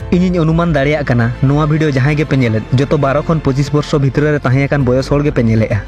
ᱤᱧᱤᱧ ᱚᱱᱩᱢᱟᱱ ᱫᱟᱲᱮᱭᱟᱜ ᱠᱟᱱᱟ ᱱᱚᱣᱟ ᱵᱷᱤᱰᱤᱭᱳ ᱡᱟᱦᱟᱸᱭ ᱜᱮᱯᱮ ᱧᱮᱞᱮᱫ ᱡᱚᱛᱚ 12 ᱠᱷᱚᱱ 25 ᱵᱚᱨᱥᱚ ᱵᱷᱤᱛᱨᱤ ᱨᱮ ᱛᱟᱦᱮᱸ ᱟᱠᱟᱱ ᱵᱚᱭᱚᱥ ᱦᱚᱲ ᱜᱮᱯᱮ ᱧᱮᱞᱮᱜᱼᱟ।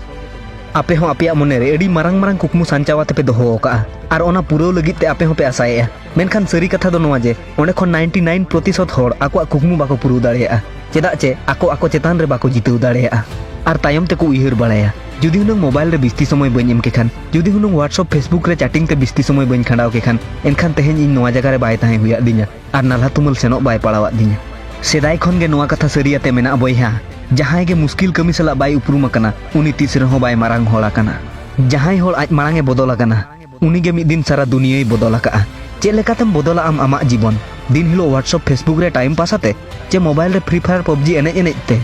ᱟᱯᱮ ᱦᱚᱸ ᱟᱯᱮᱭᱟᱜ ᱢᱚᱱᱮᱨᱮ ᱟᱹᱰᱤ ᱢᱟᱨᱟᱝ ᱠᱩᱠᱢᱩ ᱥᱟᱧᱪᱟᱣ ᱟᱛᱮ ᱯᱮ ᱫᱚᱦᱚ ᱟᱠᱟᱜᱼᱟ ᱟᱨ ᱚᱱᱟ ᱯᱩᱨᱟᱹᱣ ᱞᱟᱹᱜᱤᱫ ᱛᱮ ᱟᱯᱮ ᱦᱚᱸᱯᱮ ᱟᱥᱟᱭᱮᱜᱼᱟ। ᱢᱮᱱᱠᱷᱟᱱ ᱥᱟᱹᱨᱤ ᱠᱟᱛᱷᱟ ᱫᱚ ᱱᱚᱣᱟ ᱡᱮ ᱚᱸᱰᱮ ᱠᱷᱚᱱ 99% ᱦᱚᱲ ᱟᱠᱚᱣᱟᱜ ᱠᱩᱠᱢᱩ ᱵᱟᱠᱚ ᱯᱩᱨᱟᱹᱣ ᱫᱟᱲᱮᱭᱟᱜᱼᱟ ᱪᱮᱫᱟᱜ ᱪᱮ ᱟᱠᱚ ᱪᱮᱛᱟᱱ ᱨᱮ ᱵᱟᱠᱚ ᱡᱤᱛᱟᱹᱣ ᱫᱟᱲᱮᱭᱟᱜᱼᱟ ᱟᱨ ᱛᱟᱭᱚᱢ ᱛᱮᱠᱚ ᱩᱭᱦᱟᱹᱨ ᱵᱟᱲᱟᱭᱟ ᱡᱩᱫᱤ ᱦᱩᱱᱟᱹᱝ ᱢᱳᱵᱟᱭᱤᱞ ᱨᱮ ᱵᱤᱥᱛᱤ ᱥᱚᱢᱚᱭ ᱵᱟᱹᱧ ᱮᱢ ᱠᱮᱠᱷᱟᱱ ᱡᱩᱫᱤ ᱦᱩᱱᱟᱹᱝ WhatsApp Facebook ᱨᱮ ᱪᱟᱴᱤᱝ te ᱵᱤᱥᱛᱤ ᱥᱚᱢᱚᱭ ᱵᱟᱹᱧ ᱠᱷᱟᱸᱰᱟᱣ ᱠᱮᱠᱷᱟᱱ ᱮᱱᱠᱷᱟन ᱛᱮᱦᱮᱧ ᱤᱧ ᱱᱚᱣᱟ ᱡᱟᱭᱜᱟ ᱨᱮ ᱵᱟᱭ ᱛᱟᱦᱮᱸ ᱦᱩᱭᱟᱫ ᱫᱤᱧᱟ ᱟᱨ ᱱᱟᱞᱦᱟ ᱛᱩᱢᱟᱹᱞ ᱥᱮᱱᱚᱜ ᱵᱟᱭ ᱯᱟᱲᱟᱣᱟᱫ ᱫᱤᱧᱟ। ᱥᱮᱫᱟᱭ ᱠᱷᱚᱱ ᱜᱮ ᱱᱚᱣᱟ ᱠᱟᱛᱷᱟ ᱥᱟᱹᱨᱤᱭᱟᱛᱮ ᱢᱮᱱᱟᱜᱼᱟ ᱵᱚᱭᱦᱟ ᱡᱟᱦᱟᱸᱭ ᱜᱮ ᱢᱩᱥᱠᱤᱞ ᱠᱟᱹᱢᱤ ᱥᱟᱞᱟᱜ ᱵᱟᱭ ᱩᱯᱨᱩᱢ ᱟᱠᱟᱱᱟ ᱩᱱᱤ ᱛᱤᱥ ᱨᱮᱦᱚᱸ ᱵᱟᱭ ᱢᱟᱨᱟᱝ ᱦᱚᱲ ᱟᱠᱟᱱᱟ। ᱡᱟᱦᱟᱸᱭ ᱦᱚᱲ ᱟᱡ ᱢᱟᱲᱟᱝ ᱵᱚᱫᱚᱞ ᱟᱠᱟᱱᱟ ᱩᱱᱤᱜᱮ ᱢᱤᱫ ᱫᱤᱱ ᱥᱟᱨᱟ ᱫᱩᱱᱤᱭᱟᱹᱭ ᱵᱚᱫᱚᱞ ᱟᱠᱟᱜᱼᱟ। ᱪᱮᱫ ᱞᱮᱠᱟᱛᱮᱢ ᱵᱚᱫᱚᱞᱟ ᱟᱢᱟᱜ ᱡᱤᱵᱚᱱ ᱫᱤᱱ ᱦᱤᱞᱳᱜ WhatsApp Facebook ᱨᱮ ᱴᱟᱭᱤᱢ ᱯᱟᱥ ᱟᱛᱮ ᱪᱮ ᱢᱳᱵᱟᱭᱤल ᱨᱮ Free Fire PUBG ᱮᱱᱮᱡ ᱛᱮ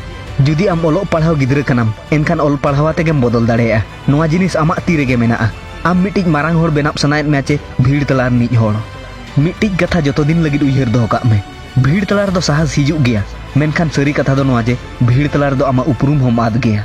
ᱡᱩᱫᱤ ᱟᱢ ᱚᱞᱚᱜ ᱯᱟᱲᱦᱟᱣ ᱜᱤᱫᱽᱨᱟᱹ ᱠᱟᱱᱟᱢ ᱮᱱᱠᱷᱟᱱ ᱚᱞ ᱯᱟᱲᱦᱟᱣ ᱛᱮᱜᱮᱢ ᱵᱚᱫᱚᱞ ᱫᱟᱲᱮᱭᱟᱜᱼᱟ ᱱᱚᱣᱟ ᱡᱤᱱᱤᱥ ᱟᱢᱟᱜ ᱛᱤ ᱨᱮᱜᱮ ᱢᱮᱱᱟᱜᱼᱟ। ᱟᱢ ᱢᱤᱫᱴᱤᱡ ᱢᱟᱨᱟᱝ ᱦᱚᱲ ᱵᱮᱱᱟᱣ ᱥᱟᱱᱟᱭᱮᱫ ᱢᱮᱭᱟ ᱪᱮ ᱵᱷᱤᱲ ᱛᱟᱞᱟ ᱨᱤᱱᱤᱡ ᱦᱚᱲ ᱢᱤᱫᱴᱤᱡ ᱠᱟᱛᱷᱟ ᱡᱚᱛᱚ ᱫᱤᱱ ᱞᱟᱹᱜᱤᱫ ᱩᱭᱦᱟᱹᱨ ᱫᱚᱦᱚ ᱠᱟᱜ ᱢᱮ ᱵᱷᱤᱲ ᱛᱟᱞᱟ ᱨᱮᱫᱚ ᱥᱟᱦᱚᱥ ᱦᱤᱡᱩᱜ ᱜᱮᱭᱟ ᱢᱮᱱᱠᱷᱟन ᱥᱟᱹᱨᱤ ᱠᱟᱛᱷᱟ ᱫᱚ ᱱᱚᱣᱟ ᱡᱮ ᱵᱷᱤᱲ ᱛᱟᱞᱟ ᱨᱮᱫᱚ ᱟᱢᱟᱜ ᱩᱯᱨᱩᱢ ᱦᱚᱸᱢ ᱟᱫ ᱜᱮᱭᱟ।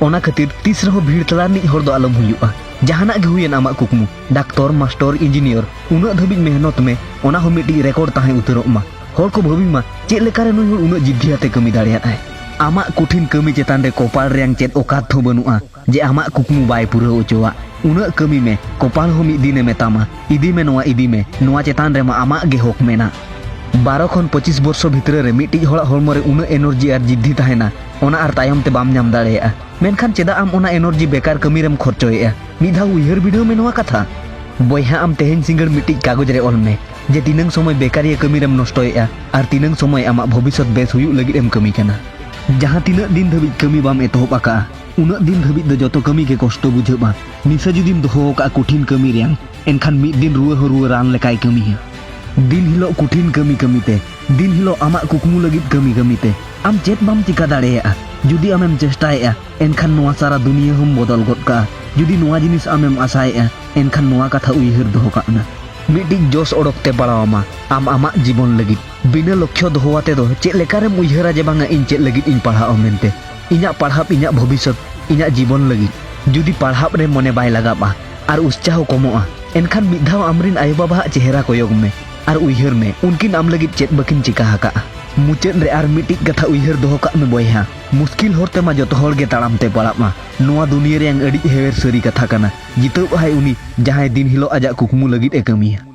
ᱚᱱᱟ ᱠᱷᱟᱹᱛᱤᱨ ᱛᱤᱥ ᱨᱮᱦᱚᱸ ᱵᱷᱤᱲ ᱛᱟᱞᱟ ᱨᱤᱱᱤᱡ ᱦᱚᱲ ᱫᱚ ᱟᱞᱚᱢ ᱦᱩᱭᱩᱜᱼᱟ। ᱡᱟᱦᱟᱱᱟᱜ ᱜᱮ ᱦᱩᱭᱮᱱ ᱟᱢᱟᱜ ᱠᱩᱠᱢᱩ ᱰᱟᱠᱛᱚᱨ ᱢᱟᱥᱴᱚᱨ ᱤᱧᱡᱤᱱᱤᱭᱟᱨ ᱩᱱᱟᱹᱜ ᱫᱷᱟᱹᱵᱤᱡ ᱢᱮᱦᱱᱚᱛ ᱢᱮ ᱚᱱᱟ ᱦᱚᱸ ᱢᱤᱫᱴᱤᱡ ᱨᱮᱠᱚᱨᱰ ᱛᱟᱦᱮᱸ ᱩᱛᱟᱹᱨᱚᱜ ᱢᱟ ᱦᱚᱲ ᱠᱚ ᱵᱷᱟᱹᱵᱤ ᱢᱟ ᱪᱮᱫ ᱞᱮᱠᱟᱨᱮ ᱱᱩᱭ ᱦᱚᱲ ᱩᱱᱟᱹᱜ ᱡᱤᱫᱽᱫᱷᱤᱭᱟᱛᱮ ᱠᱟᱹᱢᱤ ᱫᱟᱲᱮᱭᱟᱜᱼᱟᱭ। ᱟᱢᱟᱜ ᱠᱩᱴᱷᱤᱱ ᱠᱟᱹᱢᱤ ᱪᱮᱛᱟᱱ ᱨᱮ ᱠᱚᱯᱟᱲ ᱨᱮᱭᱟᱝ ᱪᱮᱫ ᱚᱠᱟᱛ ᱦᱚᱸ ᱵᱟᱹᱱᱩᱜᱼᱟ ᱡᱮ ᱟᱢᱟᱜ ᱠᱩᱠᱢᱩ ᱵᱟᱭ ᱯᱩᱨᱟᱹᱣ ᱚᱪᱚᱣᱟᱜ ᱩᱱᱟᱹᱜ ᱠᱟᱹᱢᱤ ᱢᱮ ᱠᱚᱯᱟᱲ ᱦᱚᱸ ᱢᱤᱫ ᱫᱤᱱᱮ ᱢᱮᱛᱟᱢᱟ ᱤᱫᱤ ᱢᱮ ᱱᱚᱣᱟ ᱪᱮᱛᱟᱱ ᱨᱮᱢᱟ ᱟᱢᱟᱜ ᱜᱮ ᱦᱚᱠ ᱢᱮᱱᱟᱜ। 12 ᱠᱷᱚᱱ 25 ᱵᱚᱨᱥᱚ ᱵᱷᱤᱛᱨᱤ ᱨᱮ ᱢᱤᱫᱴᱤᱡ ᱦᱚᱲᱟᱜ ᱦᱚᱲᱢᱚ ᱨᱮ ᱩᱱᱟᱹᱜ ᱮᱱᱟᱨᱡᱤ ᱟᱨ ᱡᱤᱫᱽᱫᱷᱤ ᱛᱟᱦᱮᱱᱟ ᱚᱱᱟ ᱟᱨ ᱛᱟᱭᱚᱢ ᱛᱮ ᱵᱟᱢ ᱧᱟᱢ ᱫᱟᱲᱮᱭᱟᱜᱼᱟ ᱢᱮᱱᱠᱷᱟन ᱪᱮᱫᱟᱜ ᱟᱢ ᱚᱱᱟ ᱮᱱᱟᱨᱡᱤ ᱵᱮᱠᱟᱨ ᱠᱟᱹᱢᱤ ᱨᱮᱢ ᱠᱷᱚᱨᱪᱚᱭᱮᱜᱼᱟ ᱢᱤᱫ ᱫᱷᱟᱣ ᱩᱭᱦᱟᱹᱨ ᱵᱤᱰᱟᱹᱣ ᱢᱮ ᱱᱚᱣᱟ ᱠᱟᱛᱷᱟ ᱵᱚᱭᱦᱟ ᱟᱢ ᱛᱮᱦᱮᱧ ᱥᱤᱸᱜᱟᱹᱲ ᱢᱤᱫᱴᱤᱡ ᱠᱟᱜᱚᱡᱽ ᱨᱮ ᱚᱞ ᱢᱮ ᱡᱮ ᱛᱤᱱᱟᱹᱝ ᱥᱚᱢᱚᱭ ᱵᱮᱠᱟᱨᱤᱭᱟᱹ ᱠᱟᱹᱢᱤ ᱨᱮᱢ ᱱᱚᱥᱴᱚᱭᱮᱜᱼᱟ ᱟᱨ ᱛᱤᱱᱟᱹᱝ ᱥᱚᱢᱚᱭ ᱟᱢᱟᱜ ᱵᱷᱚᱵᱤᱥᱥᱚᱛ ᱵᱮᱥ ᱦᱩᱭᱩᱜ ᱞᱟᱹᱜᱤᱫ ᱮᱢ ᱠᱟᱹᱢᱤ ᱠᱟᱱᱟ। ᱡᱟᱦᱟᱸ ᱛᱤᱱᱟᱹᱜ ᱫᱤᱱ ᱫᱷᱟᱹᱵᱤᱡ ᱠᱟᱹᱢᱤ ᱵᱟᱢ ᱮᱛᱚᱦᱚᱵ ᱟᱠᱟᱜᱼᱟ उन्नत दिन धबित दो जतो कमी के कष्ट बुझा निशा जुदीम दोहो का कठिन कमी रेंग एनखान मिद दिन रुआ रान लेकाय कमी है दिन हिलो कठिन कमी कमीते दिन हिलो आमा कुकमु लगित कमी कमीते आम चेत बाम चिका दाड़ेया जुदी आमेम चेष्टाया एनखान नोआ सारा दुनिया हम बदल गद का जुदी नोआ जिनिस आमेम आसाया एनखान नोआ कथा उयहर दोहो काना मिटिक जोश ओडकते पड़ावामा आम आमा जीवन लगित बिना लक्ष्य दोहोवाते दो चेत लेकारेम उयहरा जे बांगा इन चेत लगित इन पढ़ाओ मेनते इना पढ़ाप इना भविष्यत इना जीवन लगित जुदी पढ़ाप रे मने बाय लगाबा आर उत्साह कमोआ एनखान मिद धाव आमरिन आयो बाबा चेहरा कोयोग में आर उयहर में उनकिन आम लगित चेत बकिन चिका हाका मुचाद रे आर मिटिक कथा उयहर दोहो काग में बयहा मुश्किल होरते मा जतो होर गे ताड़ामते पड़ामा नोआ दुनिया रे अड़ी हेवेर सरी कथा काना जितौ हाय उनी जहाय दिन हिलो आजा कुकमु लगित ए कमिया।